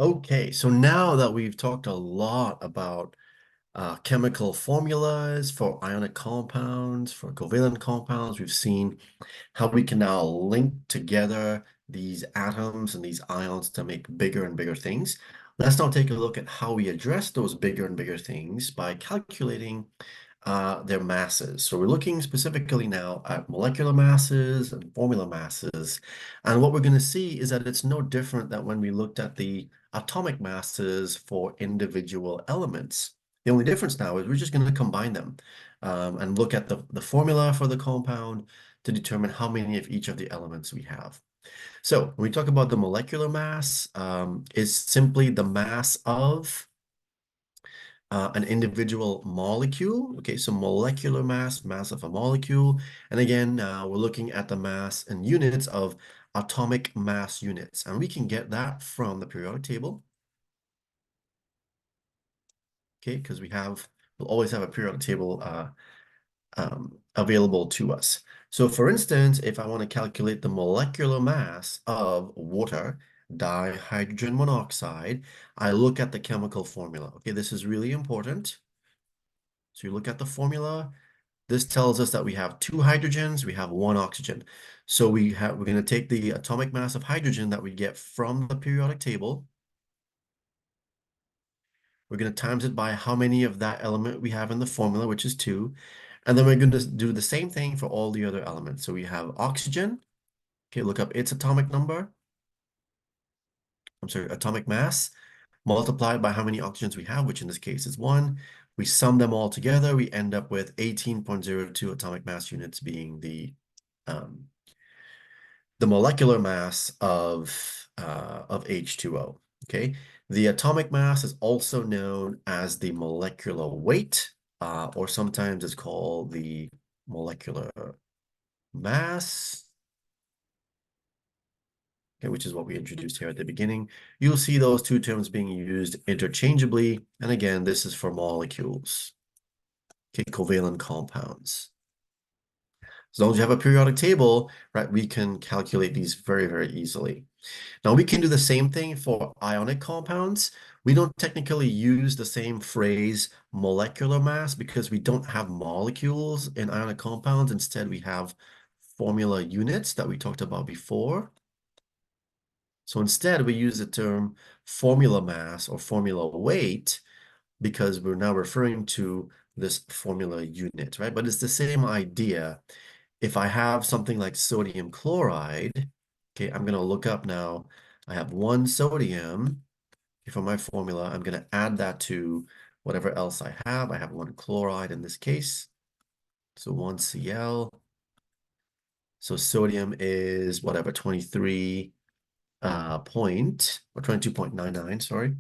Okay, so now that we've talked a lot about chemical formulas for ionic compounds, for covalent compounds, we've seen how we can now link together these atoms and these ions to make bigger and bigger things. Let's now take a look at how we address those bigger and bigger things by calculating their masses. So we're looking specifically now at molecular masses and formula masses. And what we're going to see is that it's no different than when we looked at the atomic masses for individual elements. The only difference now is we're just going to combine them and look at the formula for the compound to determine how many of each of the elements we have. So when we talk about the molecular mass, is simply the mass of an individual molecule. Okay, so molecular mass, mass of a molecule. And again, we're looking at the mass in units of atomic mass units. And we can get that from the periodic table. Okay, because we'll always have a periodic table available to us. So for instance, if I want to calculate the molecular mass of water, dihydrogen monoxide, I look at the chemical formula. Okay, this is really important. So you look at the formula. This tells us that we have two hydrogens, we have one oxygen. So we're going to take the atomic mass of hydrogen that we get from the periodic table. We're going to times it by how many of that element we have in the formula, which is 2. And then we're going to do the same thing for all the other elements. So we have oxygen. Okay, look up its atomic number. I'm sorry, atomic mass multiplied by how many oxygens we have, which in this case is 1. We sum them all together. We end up with 18.02 atomic mass units being um, the molecular mass of H2O. Okay, the atomic mass is also known as the molecular weight, or sometimes it's called the molecular mass. Okay, which is what we introduced here at the beginning. You'll see those two terms being used interchangeably. And again, this is for molecules, okay, covalent compounds. As long as you have a periodic table, right, we can calculate these very, very easily. Now we can do the same thing for ionic compounds. We don't technically use the same phrase molecular mass because we don't have molecules in ionic compounds. Instead, we have formula units that we talked about before. So instead, we use the term formula mass or formula weight because we're now referring to this formula unit, right? But it's the same idea. If I have something like sodium chloride, okay, I'm going to look up now. I have 1 sodium. For my formula, I'm going to add that to whatever else I have. I have 1 chloride in this case. So 1 Cl. So sodium is whatever, 23 point, or 22.99, sorry.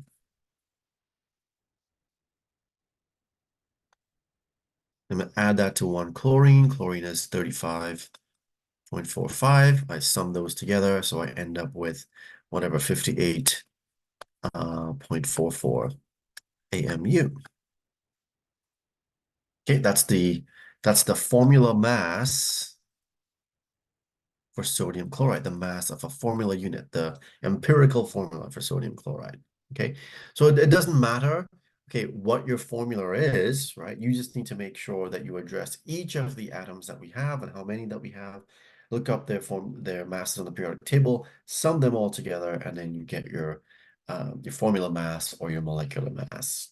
I'm going to add that to 1 chlorine. Chlorine is 35.45. I sum those together, so I end up with whatever, 58.44 AMU. Okay, that's the formula mass for sodium chloride, the mass of a formula unit, the empirical formula for sodium chloride. Okay, so it doesn't matter, okay, what your formula is, right? You just need to make sure that you address each of the atoms that we have and how many that we have. Look up their masses on the periodic table, sum them all together, and then you get your formula mass or your molecular mass.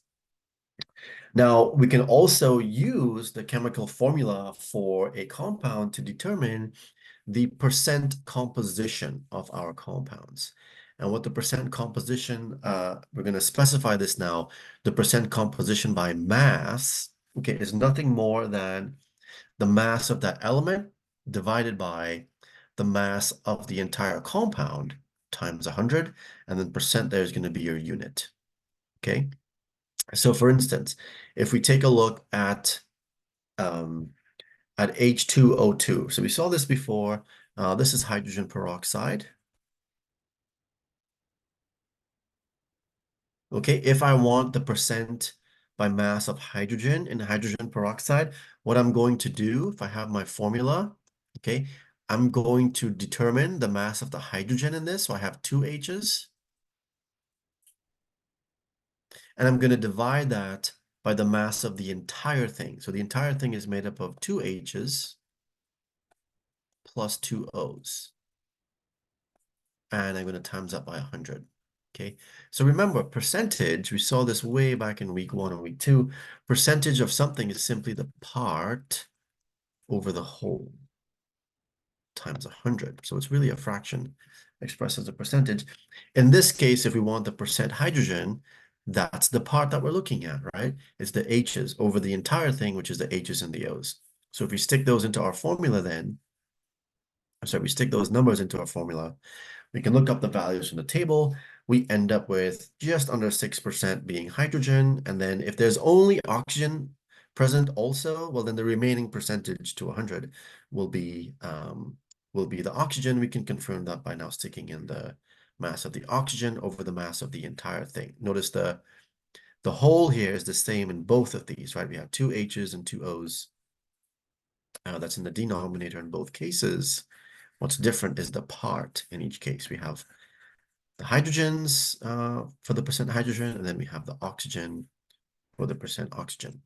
Now, we can also use the chemical formula for a compound to determine the percent composition of our compounds. And what the percent composition, we're going to specify this now, the percent composition by mass, okay, is nothing more than the mass of that element divided by the mass of the entire compound times 100, and then percent there is going to be your unit, okay? So for instance, if we take a look at H2O2. So we saw this before. This is hydrogen peroxide. Okay, if I want the percent by mass of hydrogen in hydrogen peroxide, what I'm going to do, if I have my formula, okay, I'm going to determine the mass of the hydrogen in this. So I have 2 H's. and I'm going to divide that by the mass of the entire thing. So the entire thing is made up of 2 H's plus 2 O's. And I'm going to times that by 100. Okay, so remember, percentage, we saw this way back in week 1 and week 2. Percentage of something is simply the part over the whole times 100. So it's really a fraction expressed as a percentage. In this case, if we want the percent hydrogen, that's the part that we're looking at, right? It's the H's over the entire thing, which is the H's and the O's. So if we stick those into our formula then, we stick those numbers into our formula, we can look up the values from the table. We end up with just under 6% being hydrogen. And then if there's only oxygen present also, well, then the remaining percentage to 100 will be the oxygen. We can confirm that by now sticking in the mass of the oxygen over the mass of the entire thing. Notice the whole here is the same in both of these, right? We have 2 H's and 2 O's. That's in the denominator in both cases. What's different is the part in each case. We have the hydrogens for the percent hydrogen, and then we have the oxygen for the percent oxygen.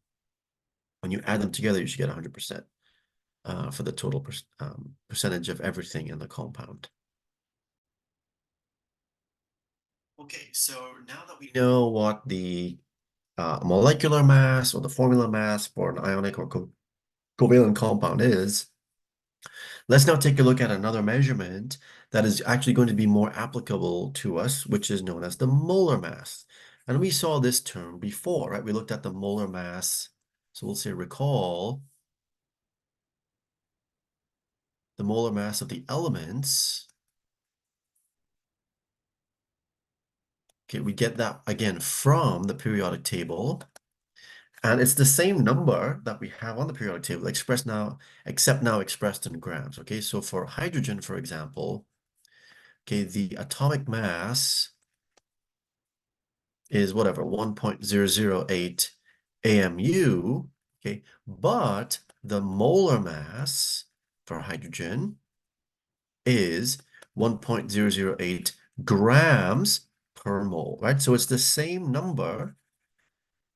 When you add them together, you should get 100% for the total percentage of everything in the compound. Okay, so now that we know what the molecular mass or the formula mass for an ionic or covalent compound is, let's now take a look at another measurement that is actually going to be more applicable to us, which is known as the molar mass. And we saw this term before, right? We looked at the molar mass. So we'll say recall the molar mass of the elements. Okay, we get that again from the periodic table. And it's the same number that we have on the periodic table expressed now, except now expressed in grams. Okay, so for hydrogen, for example, okay, the atomic mass is whatever, 1.008 AMU, okay, but the molar mass for hydrogen is 1.008 grams per mole, right? So it's the same number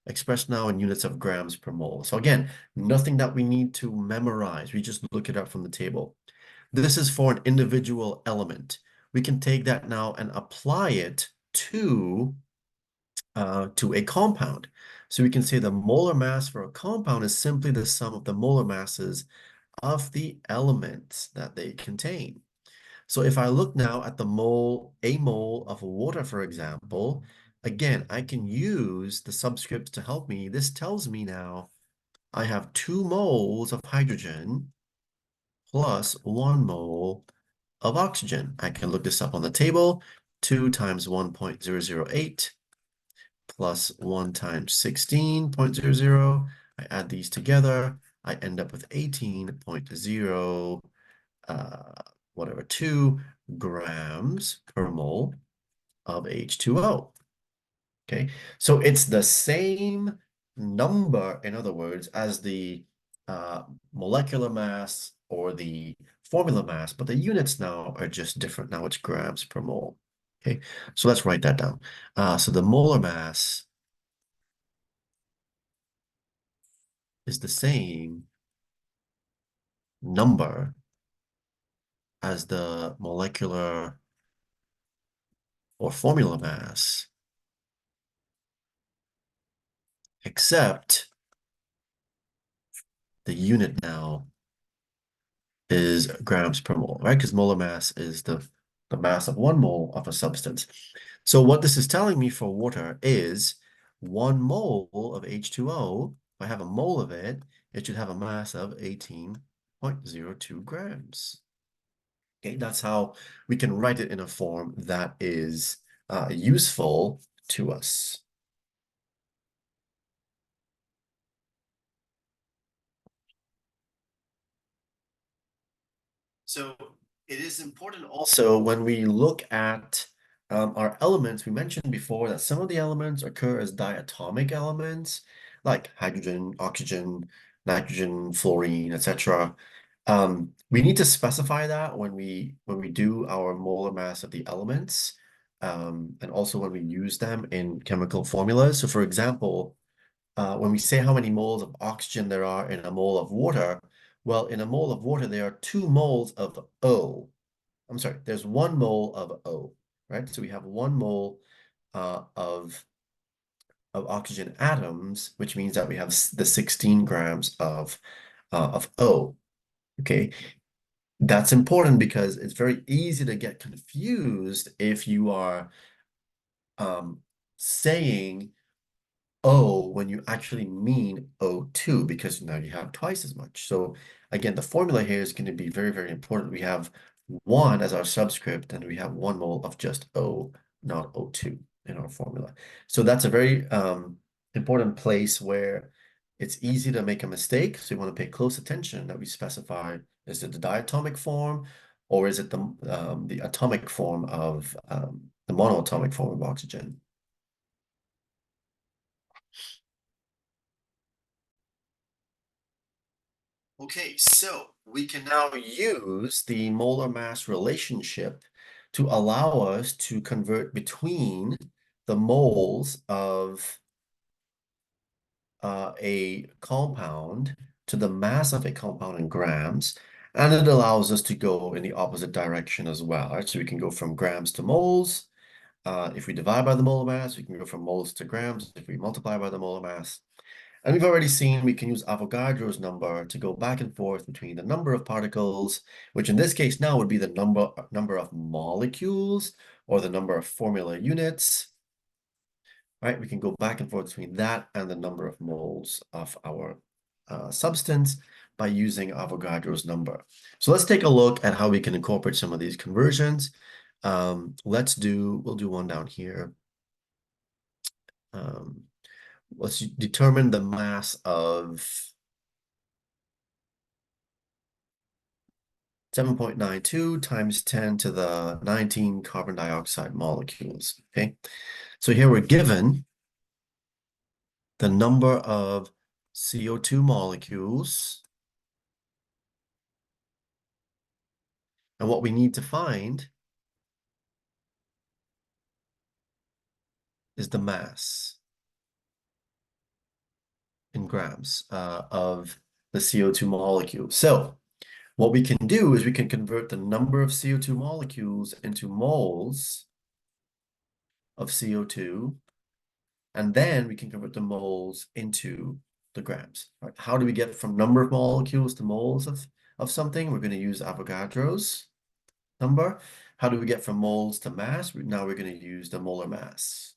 expressed now in units of grams per mole. So again, nothing that we need to memorize. We just look it up from the table. This is for an individual element. We can take that now and apply it to a compound. So we can say the molar mass for a compound is simply the sum of the molar masses of the elements that they contain. So if I look now at a mole of water, for example, again, I can use the subscripts to help me. This tells me now I have 2 moles of hydrogen plus 1 mole of oxygen. I can look this up on the table. 2 times 1.008 plus 1 times 16.00. I add these together. I end up with 18.0 whatever 2 grams per mole of H2O. Okay, so it's the same number, in other words, as the molecular mass or the formula mass, but the units now are just different. Now it's grams per mole. Okay, so let's write that down. So the molar mass is the same number as the molecular or formula mass, except the unit now is grams per mole, right? Because molar mass is the mass of 1 mole of a substance. So what this is telling me for water is 1 mole of H2O, if I have a mole of it, it should have a mass of 18.02 grams. Okay, that's how we can write it in a form that is useful to us. So it is important also when we look at our elements, we mentioned before that some of the elements occur as diatomic elements, like hydrogen, oxygen, nitrogen, fluorine, etc. We need to specify that when we do our molar mass of the elements. and also when we use them in chemical formulas. So for example, when we say how many moles of oxygen there are in a mole of water, well, in a mole of water, there are 2 moles of O. I'm sorry, there's 1 mole of O, right? So we have 1 mole of oxygen atoms, which means that we have the 16 grams of O. Okay, that's important because it's very easy to get confused if you are saying O when you actually mean O2 because now you have twice as much. So again, the formula here is going to be very, very important. We have 1 as our subscript and we have 1 mole of just O, not O2 in our formula. So that's a very important place where it's easy to make a mistake. So you want to pay close attention that we specify, is it the diatomic form or is it the atomic form of the monoatomic form of oxygen? Okay, so we can now use the molar mass relationship to allow us to convert between the moles of a compound to the mass of a compound in grams, and it allows us to go in the opposite direction as well, right? So we can go from grams to moles. If we divide by the molar mass, we can go from moles to grams. If we multiply by the molar mass, and we've already seen we can use Avogadro's number to go back and forth between the number of particles, which in this case now would be the number of molecules or the number of formula units, right? We can go back and forth between that and the number of moles of our substance by using Avogadro's number. So let's take a look at how we can incorporate some of these conversions. We'll do one down here. Let's determine the mass of 7.92 times 10 to the 19 carbon dioxide molecules, okay? So here we're given the number of CO2 molecules, and what we need to find is the mass in grams of the CO2 molecule. So what we can do is we can convert the number of CO2 molecules into moles of CO2, and then we can convert the moles into the grams. Right? How do we get from number of molecules to moles of something? We're going to use Avogadro's number. How do we get from moles to mass? Now we're going to use the molar mass.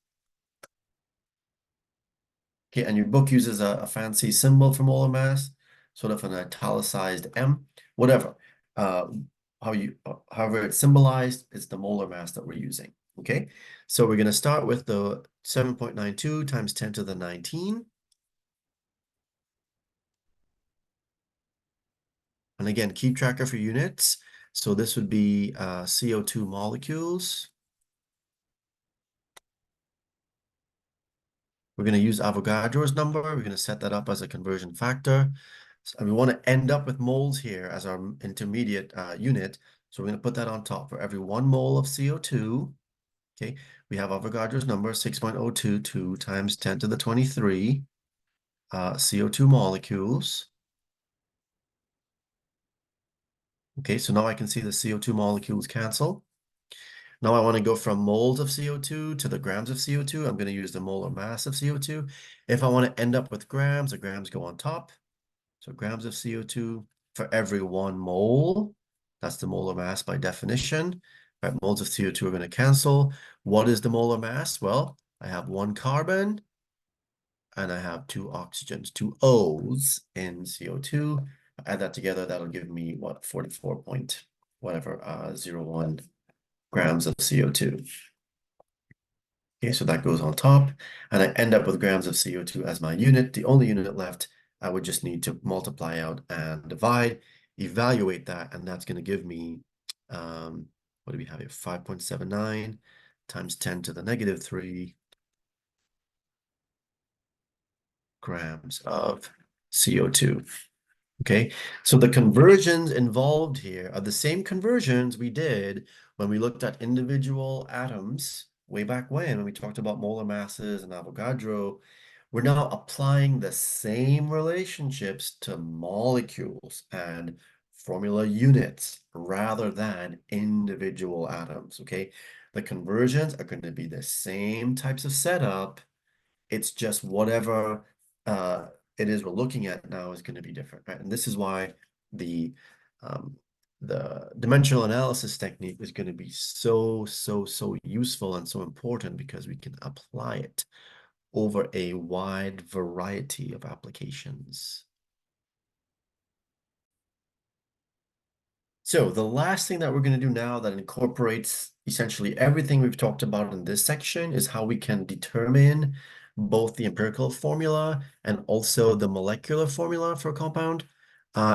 Okay, and your book uses a fancy symbol for molar mass, sort of an italicized M, whatever. However it's symbolized, it's the molar mass that we're using. Okay, so we're going to start with the 7.92 times 10 to the 19. And again, keep track of your units. So this would be CO2 molecules. We're going to use Avogadro's number. We're going to set that up as a conversion factor. And we want to end up with moles here as our intermediate unit. So we're going to put that on top. For every 1 mole of CO2, okay, we have Avogadro's number, 6.022 times 10 to the 23 CO2 molecules. Okay, so now I can see the CO2 molecules cancel. Now I want to go from moles of CO2 to the grams of CO2. I'm going to use the molar mass of CO2. If I want to end up with grams, the grams go on top. So grams of CO2 for every 1 mole. That's the molar mass by definition. Right, moles of CO2 are going to cancel. What is the molar mass? Well, I have 1 carbon and I have 2 oxygens, 2 O's in CO2. Add that together, that'll give me what, 44 point whatever, 01 grams of CO2. Okay, so that goes on top, and I end up with grams of CO2 as my unit. The only unit left, I would just need to multiply out and divide, evaluate that, and that's going to give me, what do we have here? 5.79 times 10 to the negative 3 grams of CO2. Okay, so the conversions involved here are the same conversions we did when we looked at individual atoms way back when we talked about molar masses and Avogadro. We're now applying the same relationships to molecules and formula units rather than individual atoms, okay? The conversions are going to be the same types of setup. It's just whatever uh, it is we're looking at now is going to be different, right? And this is why the um, the dimensional analysis technique is going to be so useful and so important because we can apply it over a wide variety of applications. So the last thing that we're going to do now that incorporates essentially everything we've talked about in this section is how we can determine both the empirical formula and also the molecular formula for a compound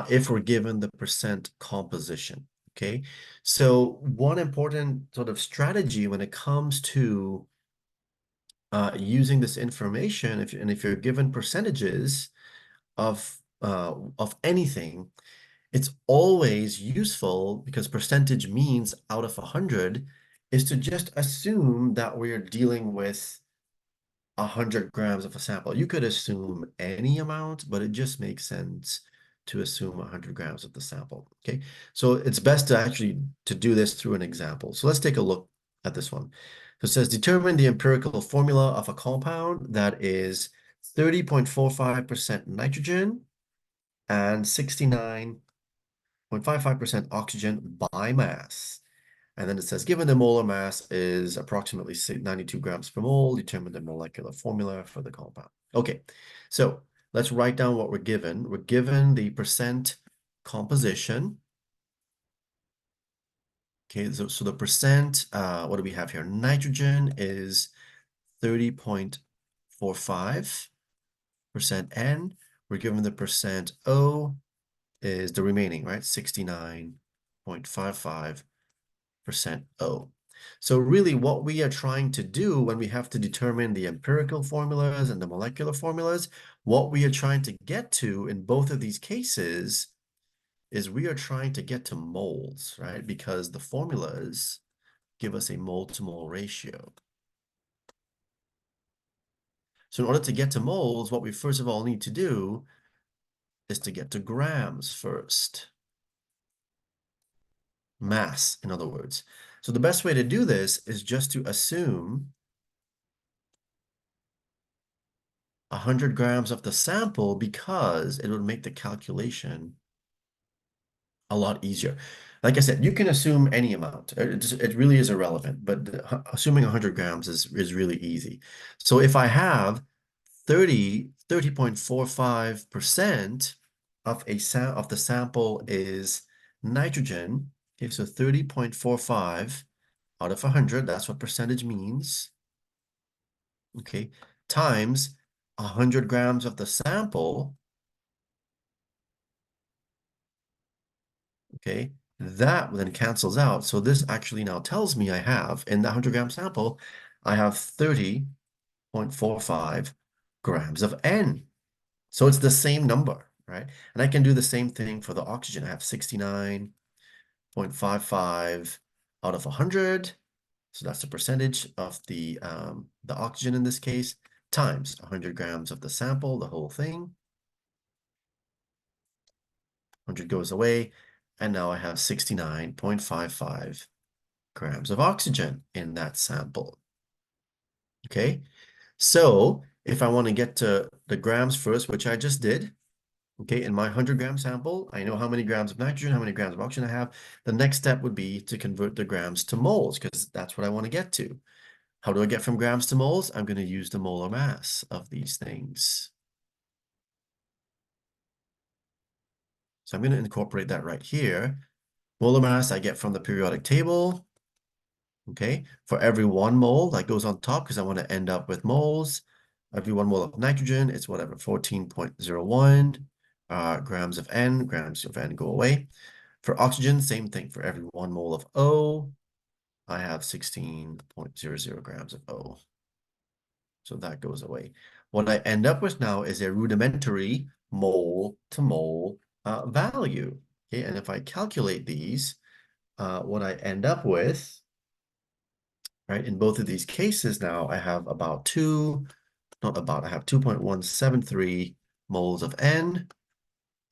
if we're given the percent composition. Okay, so one important sort of strategy when it comes to using this information, if you're given percentages of anything, it's always useful because percentage means out of 100 is to just assume that we're dealing with 100 grams of a sample. You could assume any amount, but it just makes sense to assume 100 grams of the sample. Okay, so it's best to actually to do this through an example. So let's take a look at this one. So it says determine the empirical formula of a compound that is 30.45% nitrogen and 69.55% oxygen by mass. And then it says, given the molar mass is approximately 92 grams per mole, determine the molecular formula for the compound. Okay, so let's write down what we're given. We're given the percent composition. Okay, so the percent, what do we have here? Nitrogen is 30.45% N. We're given the percent O is the remaining, right? 69.55% O. So really what we are trying to do when we have to determine the empirical formulas and the molecular formulas, what we are trying to get to in both of these cases is we are trying to get to moles, right? Because the formulas give us a mole to mole ratio. So in order to get to moles, what we first of all need to do is to get to grams first. Mass, in other words. So the best way to do this is just to assume 100 grams of the sample because it would make the calculation a lot easier. Like I said, you can assume any amount. It really is irrelevant, but assuming 100 grams is really easy. So if I have 30.45% of of the sample is nitrogen, okay, so 30.45 out of 100, that's what percentage means, okay, times 100 grams of the sample, okay, that then cancels out. So this actually now tells me I have, in the 100-gram sample, I have 30.45 grams of N. So it's the same number, right? And I can do the same thing for the oxygen. I have 69.55 out of 100. So that's the percentage of the oxygen in this case, times 100 grams of the sample, the whole thing. 100 goes away, and now I have 69.55 grams of oxygen in that sample. Okay, so if I want to get to the grams first, which I just did, okay, in my 100-gram sample, I know how many grams of nitrogen, how many grams of oxygen I have. The next step would be to convert the grams to moles, because that's what I want to get to. How do I get from grams to moles? I'm going to use the molar mass of these things. So I'm going to incorporate that right here. Molar mass I get from the periodic table. Okay, for every 1 mole that goes on top, because I want to end up with moles. Every 1 mole of nitrogen, it's whatever, 14.01 grams of N. Grams of N go away. For oxygen, same thing. For every 1 mole of O, I have 16.00 grams of O. So that goes away. What I end up with now is a rudimentary mole to mole value. Okay, and if I calculate these, what I end up with, right, in both of these cases now, I have about I have 2.173 moles of N,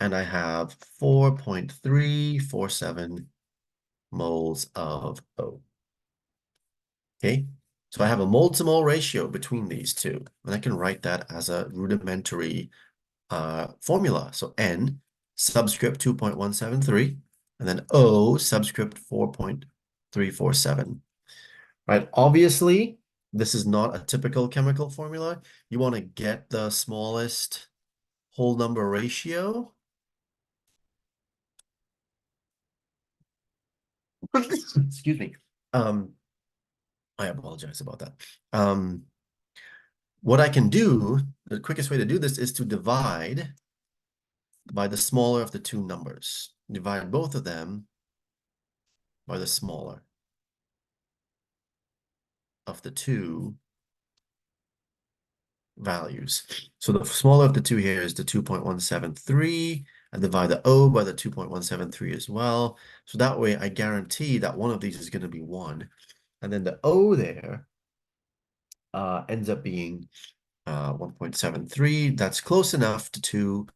and I have 4.347 moles of O. Okay, so I have a mole to mole ratio between these two, and I can write that as a rudimentary formula. So N subscript 2.173, and then O subscript 4.347. Right? Obviously, this is not a typical chemical formula. You want to get the smallest whole number ratio. Excuse me. I apologize about that. What I can do, the quickest way to do this is to divide by the smaller of the two numbers. Divide both of them by the smaller of the two values. So the smaller of the two here is the 2.173. I divide the O by the 2.173 as well. So that way I guarantee that one of these is going to be 1. And then the O there ends up being 1.73. That's close enough to 2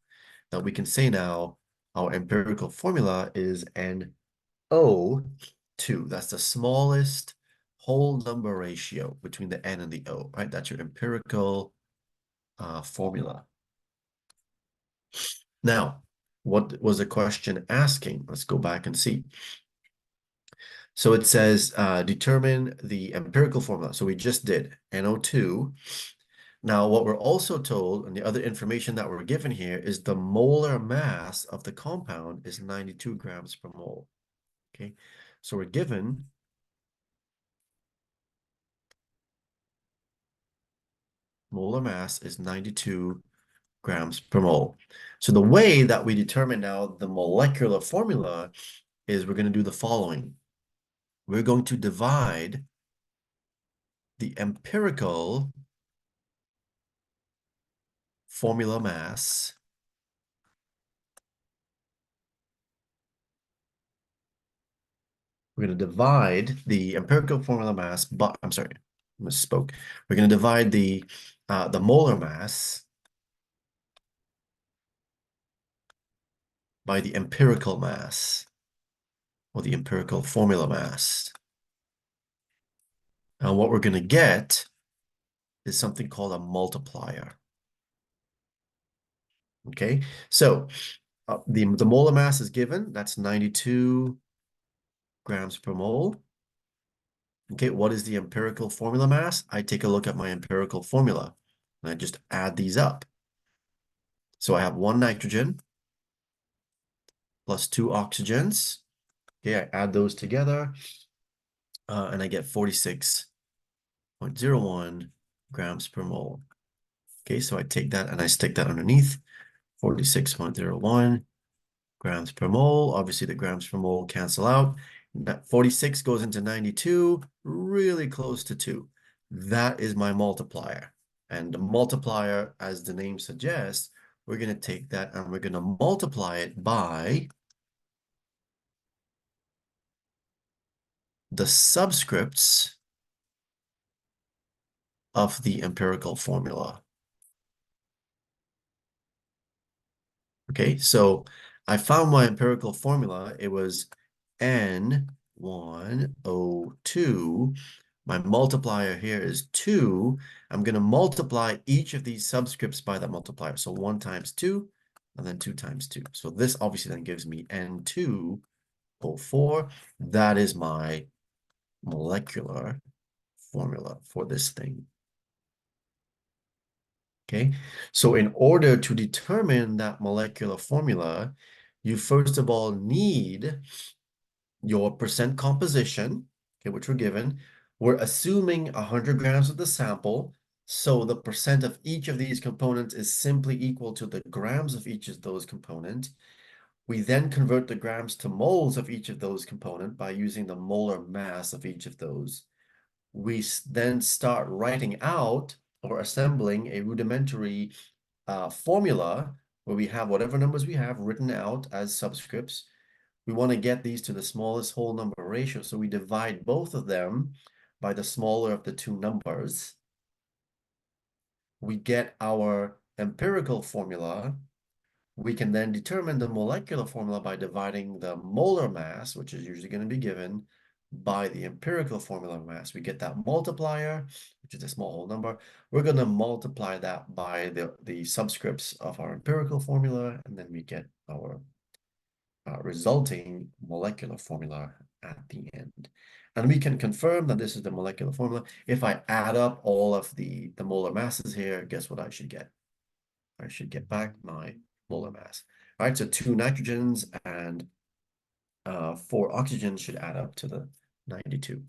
that we can say now our empirical formula is NO2. That's the smallest whole number ratio between the N and the O, right? That's your empirical formula. Now, what was the question asking? Let's go back and see. So it says determine the empirical formula. So we just did NO2. Now, what we're also told, and the other information that we're given here, is the molar mass of the compound is 92 grams per mole. Okay, so we're given molar mass is 92 grams per mole. So the way that we determine now the molecular formula is we're going to do the following. We're going to divide the empirical formula mass We're going to divide the empirical formula mass, but I'm sorry, misspoke. We're going to divide the molar mass by the empirical mass, or the empirical formula mass. And what we're going to get is something called a multiplier. Okay, so the molar mass is given. That's 92 grams per mole. Okay, what is the empirical formula mass? I take a look at my empirical formula, and I just add these up. So I have 1 nitrogen plus 2 oxygens. Okay, I add those together, and I get 46.01 grams per mole. Okay, so I take that and I stick that underneath, 46.01 grams per mole. Obviously, the grams per mole cancel out. That 46 goes into 92, really close to 2. That is my multiplier. And the multiplier, as the name suggests, we're going to take that and we're going to multiply it by the subscripts of the empirical formula. Okay, so I found my empirical formula. It was N1O2. My multiplier here is 2. I'm going to multiply each of these subscripts by that multiplier. So 1 times 2, and then 2 times 2. So this obviously then gives me N2O4. That is my molecular formula for this thing. Okay, so in order to determine that molecular formula, you first of all need your percent composition, okay, which we're given. We're assuming 100 grams of the sample, so the percent of each of these components is simply equal to the grams of each of those components. We then convert the grams to moles of each of those components by using the molar mass of each of those. We then start writing out or assembling a rudimentary formula where we have whatever numbers we have written out as subscripts. We want to get these to the smallest whole number ratio, so we divide both of them by the smaller of the two numbers. We get our empirical formula. We can then determine the molecular formula by dividing the molar mass, which is usually going to be given, by the empirical formula of mass. We get that multiplier, which is a small whole number. We're going to multiply that by the subscripts of our empirical formula, and then we get our resulting molecular formula at the end. And we can confirm that this is the molecular formula. If I add up all of the molar masses here, guess what I should get? I should get back my molar mass. All right, so 2 nitrogens and 4 oxygens should add up to the 92.